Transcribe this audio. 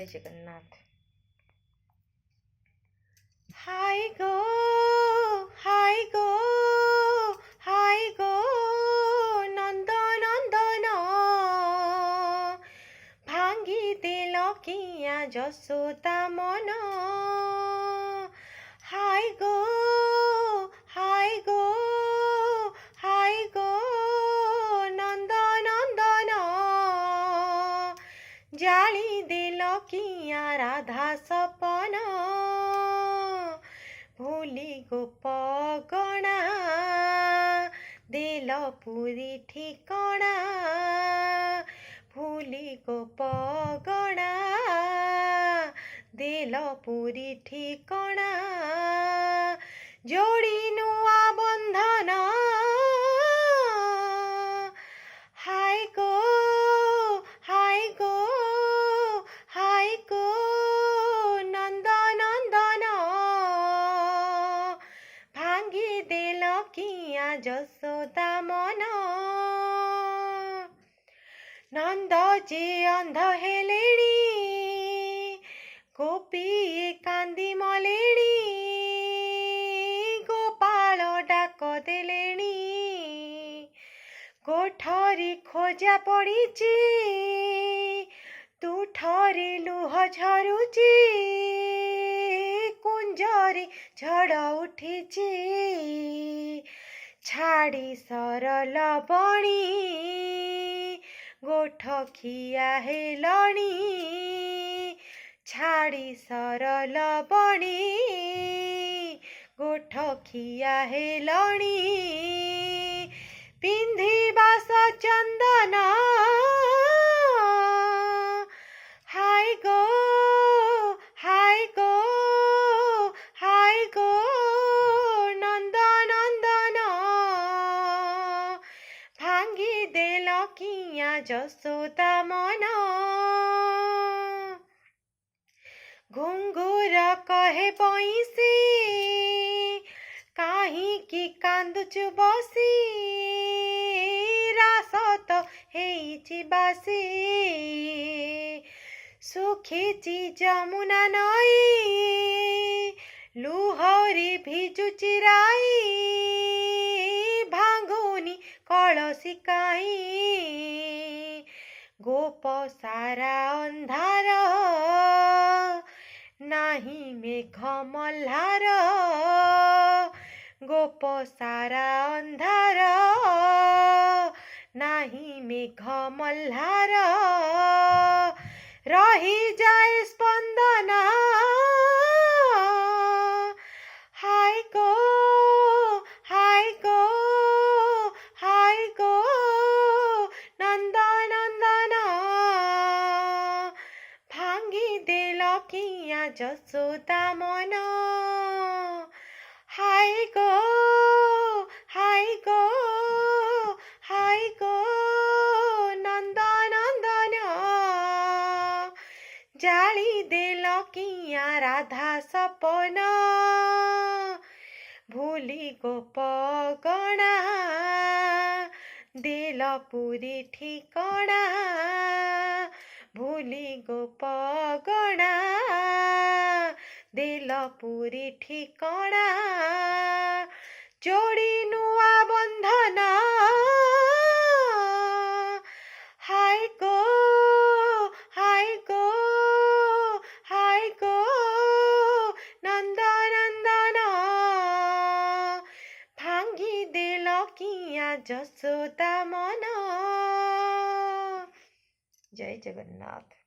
जय जगन्नाथ। हाय गो हाय गो हाय गो नंद नंदन भांगी देल किया जसोदा मन। हाय गो हाय गो हाय गो नंद नंदन जाली देल किया राधा सपन। भूली गोप गणा देल पुरी ठिकणा। भूली गोप गणा देल पुरी ठिकणा। जोड़ी नुआ बंधन हाय गो हाय गो हाय गो नंद नंदन भांगी देल किया जसोदा मन। नंद जे अंध हेलेणी गोपी कांदी मलेणी। गोपाल डाक देलेणी कोठरी खोजा पड़ीची। तुठरी लुह झरुची कुंजरी झड़ उठीची। छाड़ी सरल बणी गोठ खिया हेलणी। छाड़ी सरल बणी गोठ खिया हेलणी। पिंधिबास चंदन हाय गो हाय गो हाय गो नंद नंदन भांगी देल किया जसोदा मन। घुंगुर कहे पैसी काहीं की कांदुचु बसी। रास तो हेइची बासी सुखीची जमुना नई। लुहरी भिजुची राई भांगुनी कलसी काई। गोप सारा अंधार नाही मेघ मल्हार। गोप सारा अंधार नाही मेघ मल्हार। रही जाए स्पंदन हाय गो हाय गो हाय गो नंद नंदन भांगी देल किया जसोदा मन। हाय गो हाय गो हाय गो नंद नंदन जाली देल किया राधा सपन। भूली गोप गणा देल पुरी ठिकणा। भूली गोप गणा देल पुरी ठिकणा। जोड़ी नुआ बंधन हाय गो हाय गो हाय गो नंद नंदन भांगी देल किया जसोदा मन। जय जगन्नाथ।